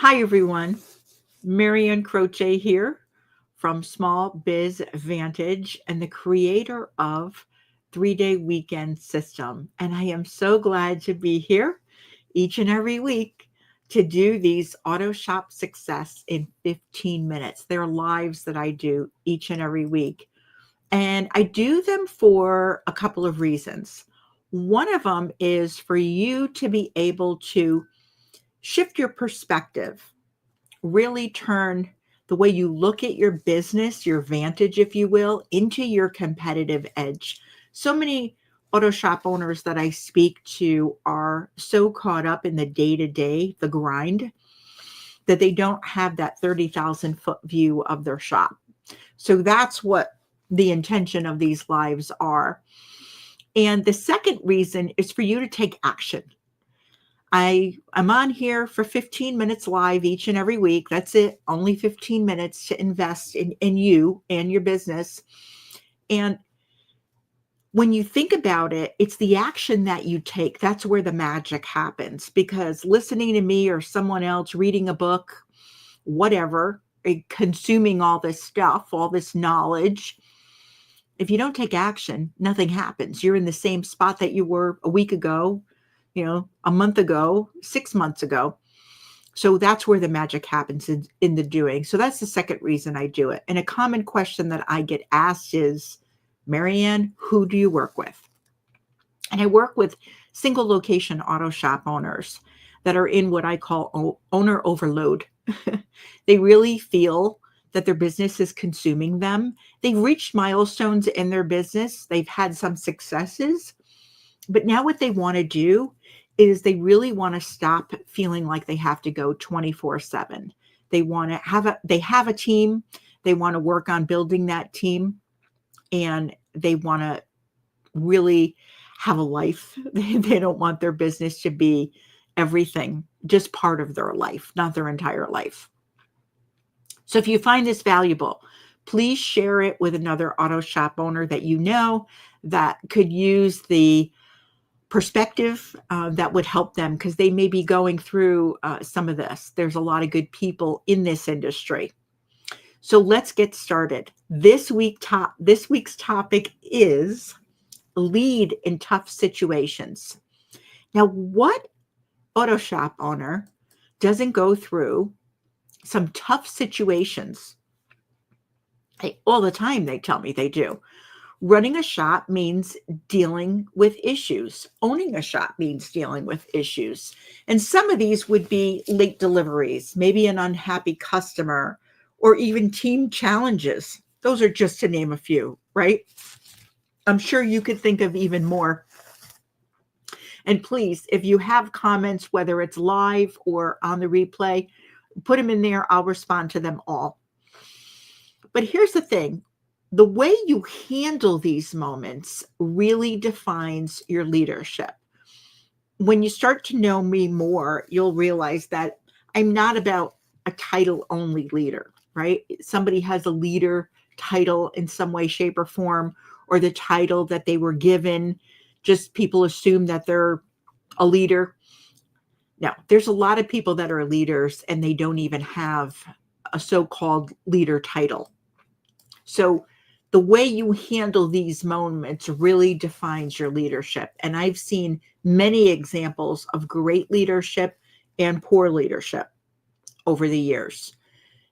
Hi, everyone. Marianne Croce here from Small Biz Vantage and the creator of 3 Day Weekend System. And I am so glad to be here each and every week to do these auto shop success in 15 minutes. They're lives that I do each and every week. And I do them for a couple of reasons. One of them is for you to be able to shift your perspective, really turn the way you look at your business, your vantage, if you will, into your competitive edge. So many auto shop owners that I speak to are so caught up in the day to day, the grind, that they don't have that 30,000-foot view of their shop. So that's what the intention of these lives are. And the second reason is for you to take action. I'm on here for 15 minutes live each and every week. That's it. Only 15 minutes to invest in you and your business. And when you think about it, it's the action that you take. That's where the magic happens, because listening to me or someone else, reading a book, whatever, consuming all this stuff, all this knowledge, if you don't take action, nothing happens. You're in the same spot that you were a week ago, a month ago, 6 months ago. So that's where the magic happens in the doing. So that's the second reason I do it. And a common question that I get asked is, Marianne, who do you work with? And I work with single location auto shop owners that are in what I call owner overload. They really feel that their business is consuming them. They've reached milestones in their business. They've had some successes. But now what they want to do is they really want to stop feeling like they have to go 24/7. They have a team. They want to work on building that team, and they want to really have a life. They don't want their business to be everything, just part of their life, not their entire life. So if you find this valuable, please share it with another auto shop owner that you know that could use the perspective that would help them, because they may be going through some of this. There's a lot of good people in this industry. So let's get started. This week's topic is lead in tough situations. Now, what auto shop owner doesn't go through some tough situations? All the time, they tell me they do. Running a shop means dealing with issues. Owning a shop means dealing with issues. And some of these would be late deliveries, maybe an unhappy customer, or even team challenges. Those are just to name a few, right? I'm sure you could think of even more. And please, if you have comments, whether it's live or on the replay, put them in there. I'll respond to them all. But here's the thing. The way you handle these moments really defines your leadership. When you start to know me more, you'll realize that I'm not about a title only leader, right? Somebody has a leader title in some way, shape, or form, or the title that they were given. Just people assume that they're a leader. No, there's a lot of people that are leaders and they don't even have a so-called leader title. So the way you handle these moments really defines your leadership. And I've seen many examples of great leadership and poor leadership over the years.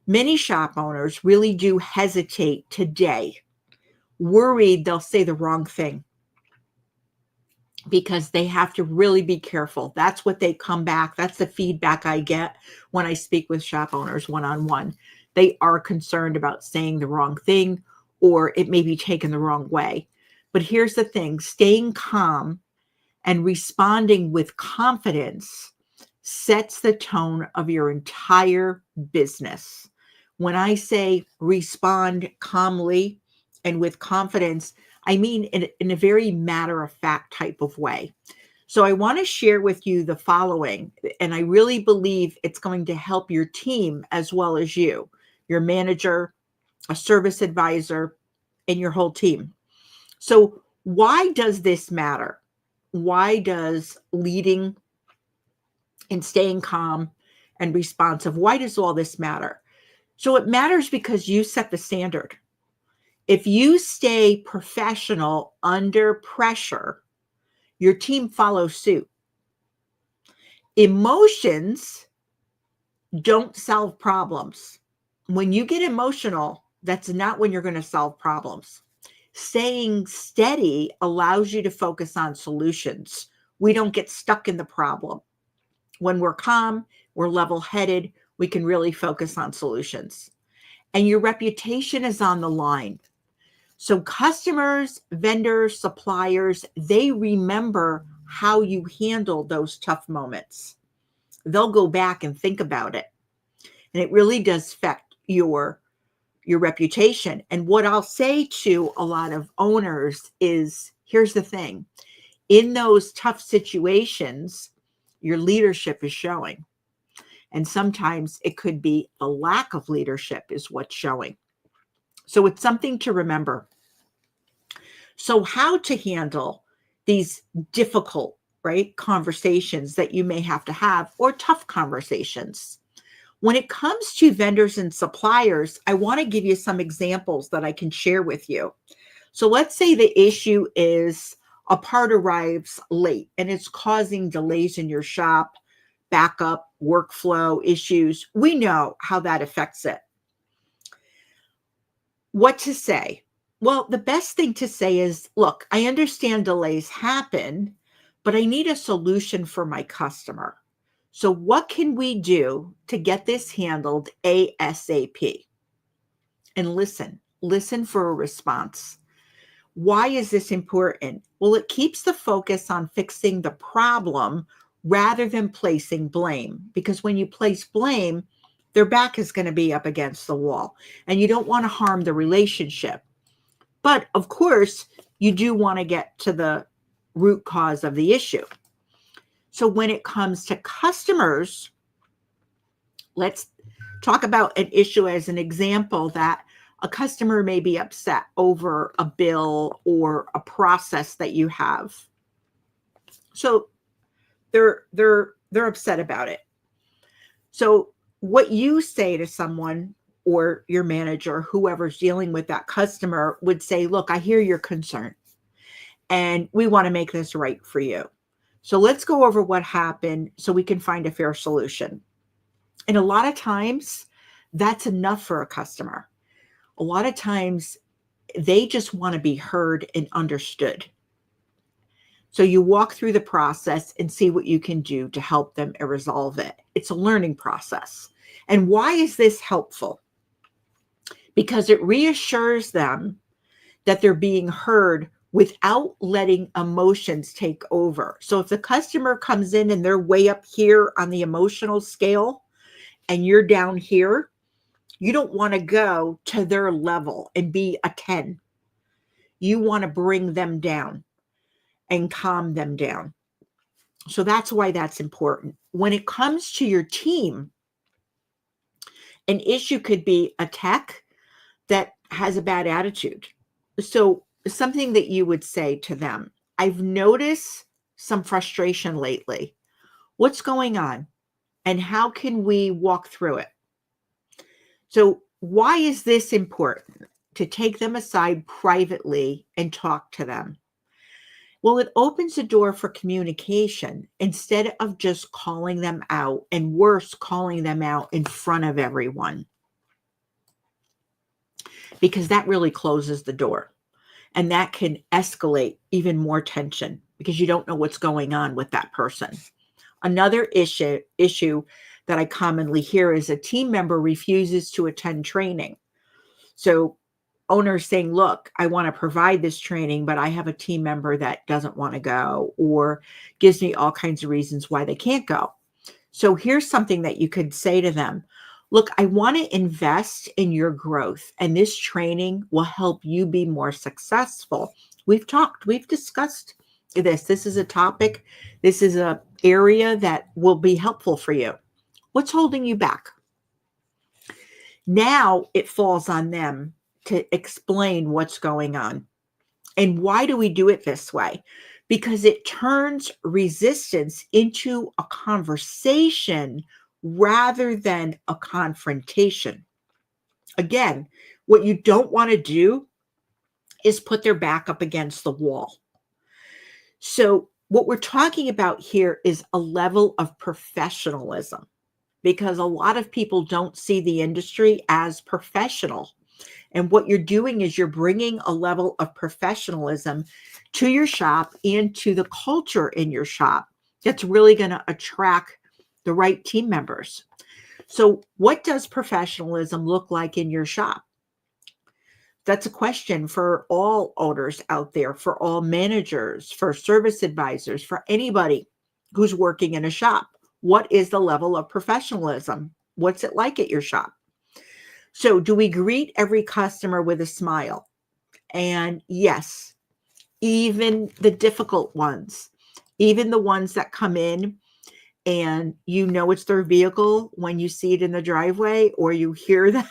Many shop owners really do hesitate today, worried they'll say the wrong thing, because they have to really be careful. That's what they come back. That's the feedback I get when I speak with shop owners one-on-one. They are concerned about saying the wrong thing, or it may be taken the wrong way. But here's the thing, staying calm and responding with confidence sets the tone of your entire business. When I say respond calmly and with confidence, I mean in a very matter-of-fact type of way. So I want to share with you the following, and I really believe it's going to help your team as well as you, your manager, a service advisor, and your whole team. So why does this matter? Why does leading and staying calm and responsive. Why does all this matter? So it matters because you set the standard. If you stay professional under pressure, your team follows suit. Emotions don't solve problems. When you get emotional, that's not when you're going to solve problems. Staying steady allows you to focus on solutions. We don't get stuck in the problem. When we're calm, we're level-headed, we can really focus on solutions. And your reputation is on the line. So customers, vendors, suppliers, they remember how you handle those tough moments. They'll go back and think about it. And it really does affect your reputation. And what I'll say to a lot of owners is, here's the thing. In those tough situations, your leadership is showing. And sometimes it could be a lack of leadership is what's showing. So it's something to remember. So how to handle these difficult, right, conversations that you may have to have, or tough conversations. When it comes to vendors and suppliers, I want to give you some examples that I can share with you. So let's say the issue is a part arrives late and it's causing delays in your shop, backup, workflow issues. We know how that affects it. What to say? Well, the best thing to say is, look, I understand delays happen, but I need a solution for my customer. So what can we do to get this handled ASAP? And listen for a response. Why is this important? Well, it keeps the focus on fixing the problem rather than placing blame. Because when you place blame, their back is going to be up against the wall. And you don't want to harm the relationship. But of course, you do want to get to the root cause of the issue. So when it comes to customers, let's talk about an issue as an example that a customer may be upset over a bill or a process that you have. So they're upset about it. So what you say to someone or your manager, whoever's dealing with that customer, would say, look, I hear your concern and we want to make this right for you. So let's go over what happened so we can find a fair solution. And a lot of times that's enough for a customer. A lot of times they just want to be heard and understood. So you walk through the process and see what you can do to help them resolve it. It's a learning process. And why is this helpful? Because it reassures them that they're being heard without letting emotions take over. So if the customer comes in and they're way up here on the emotional scale and you're down here, you don't want to go to their level and be a 10. You want to bring them down and calm them down. So that's why that's important. When it comes to your team, an issue could be a tech that has a bad attitude. So something that you would say to them, I've noticed some frustration lately. What's going on? And how can we walk through it? So why is this important? To take them aside privately and talk to them. Well, it opens the door for communication instead of just calling them out, and worse, calling them out in front of everyone. Because that really closes the door. And that can escalate even more tension because you don't know what's going on with that person. Another issue that I commonly hear is a team member refuses to attend training. So owners saying, look, I want to provide this training, but I have a team member that doesn't want to go or gives me all kinds of reasons why they can't go. So here's something that you could say to them. Look, I want to invest in your growth, and this training will help you be more successful. We've discussed this. This is a topic. This is an area that will be helpful for you. What's holding you back? Now it falls on them to explain what's going on. And why do we do it this way? Because it turns resistance into a conversation rather than a confrontation. Again, what you don't want to do is put their back up against the wall. So, what we're talking about here is a level of professionalism because a lot of people don't see the industry as professional. And what you're doing is you're bringing a level of professionalism to your shop and to the culture in your shop that's really going to attract the right team members. So, what does professionalism look like in your shop? That's a question for all owners out there, for all managers, for service advisors, for anybody who's working in a shop. What is the level of professionalism? What's it like at your shop? So, do we greet every customer with a smile? And yes, even the difficult ones, even the ones that come in and you know it's their vehicle when you see it in the driveway or you hear them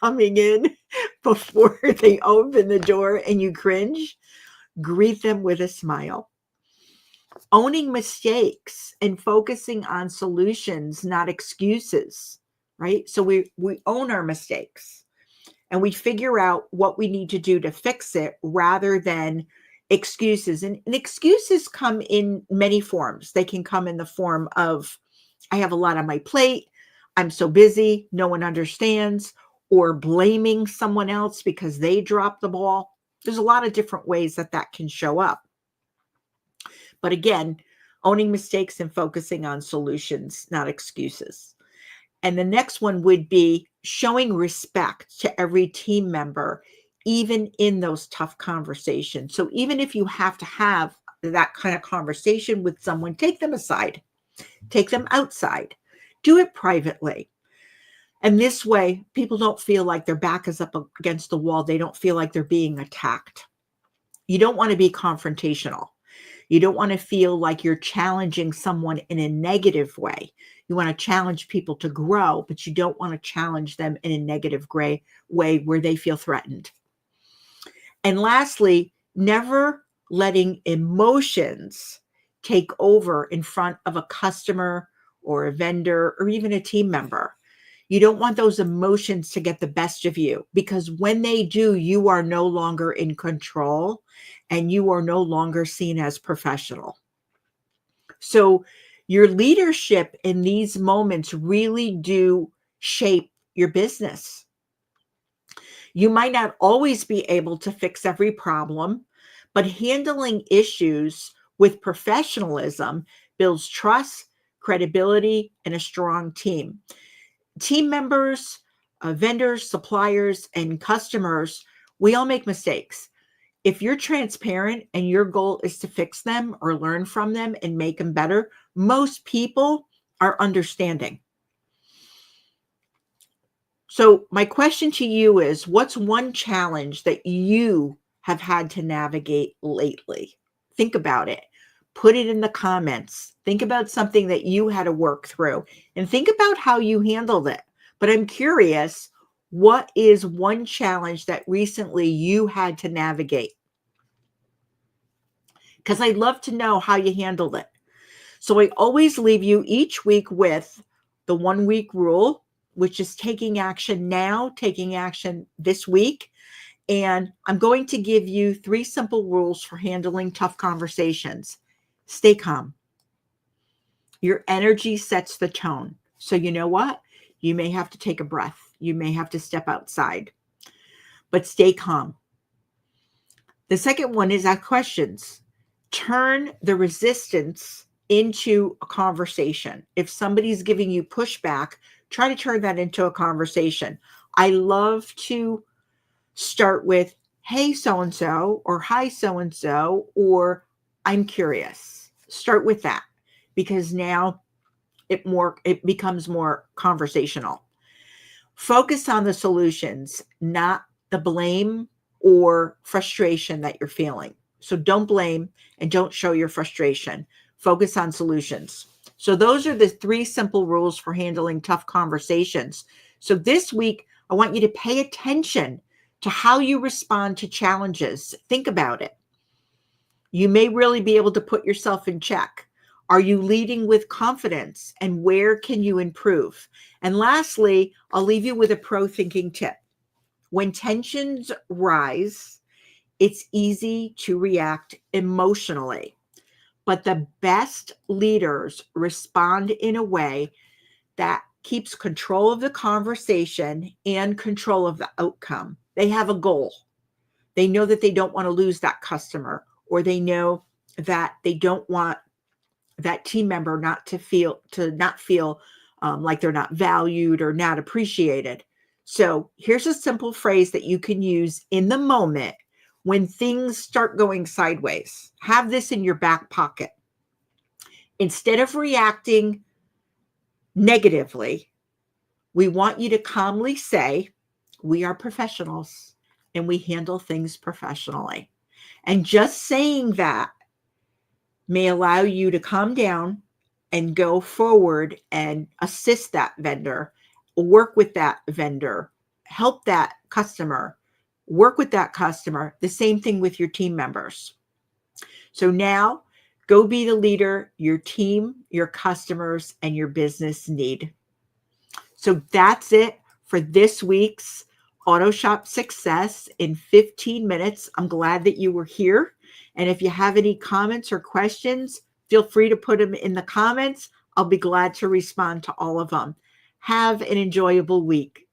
coming in before they open the door and you cringe, greet them with a smile. Owning mistakes and focusing on solutions, not excuses, right? So we own our mistakes and we figure out what we need to do to fix it rather than excuses. And excuses come in many forms. They can come in the form of, I have a lot on my plate, I'm so busy, no one understands, or blaming someone else because they dropped the ball. There's a lot of different ways that that can show up. But again, owning mistakes and focusing on solutions, not excuses. And the next one would be showing respect to every team member, even in those tough conversations. So even if you have to have that kind of conversation with someone, take them aside, take them outside, do it privately. And this way, people don't feel like their back is up against the wall. They don't feel like they're being attacked. You don't want to be confrontational. You don't want to feel like you're challenging someone in a negative way. You want to challenge people to grow, but you don't want to challenge them in a negative way where they feel threatened. And lastly, never letting emotions take over in front of a customer or a vendor or even a team member. You don't want those emotions to get the best of you because when they do, you are no longer in control and you are no longer seen as professional. So your leadership in these moments really do shape your business. You might not always be able to fix every problem, but handling issues with professionalism builds trust, credibility, and a strong team. Team members, vendors, suppliers, and customers, we all make mistakes. If you're transparent and your goal is to fix them or learn from them and make them better, most people are understanding. So, my question to you is what's one challenge that you have had to navigate lately? Think about it. Put it in the comments. Think about something that you had to work through and think about how you handled it. But I'm curious, what is one challenge that recently you had to navigate? Because I'd love to know how you handled it. So I always leave you each week with the 1 week rule, which is taking action now, taking action this week. And I'm going to give you 3 simple rules for handling tough conversations. Stay calm. Your energy sets the tone. So you know what? You may have to take a breath. You may have to step outside, but stay calm. The second one is ask questions. Turn the resistance into a conversation. If somebody's giving you pushback, try to turn that into a conversation. I love to start with, hey, so-and-so, or hi, so-and-so, or I'm curious. Start with that because now it becomes more conversational. Focus on the solutions, not the blame or frustration that you're feeling. So don't blame and don't show your frustration. Focus on solutions. So those are the 3 simple rules for handling tough conversations. So this week, I want you to pay attention to how you respond to challenges. Think about it. You may really be able to put yourself in check. Are you leading with confidence? And where can you improve? And lastly, I'll leave you with a pro thinking tip. When tensions rise, it's easy to react emotionally, but the best leaders respond in a way that keeps control of the conversation and control of the outcome. They have a goal. They know that they don't want to lose that customer, or they know that they don't want that team member not feel like they're not valued or not appreciated. So here's a simple phrase that you can use in the moment when things start going sideways. Have this in your back pocket. Instead of reacting negatively, we want you to calmly say, we are professionals and we handle things professionally. And just saying that may allow you to calm down and go forward and assist that vendor, work with that vendor, help that customer, work with that customer. The same thing with your team members. So now go be the leader your team, your customers, and your business need. So that's it for this week's Auto Shop Success in 15 minutes. I'm glad that you were here. And if you have any comments or questions, feel free to put them in the comments. I'll be glad to respond to all of them. Have an enjoyable week.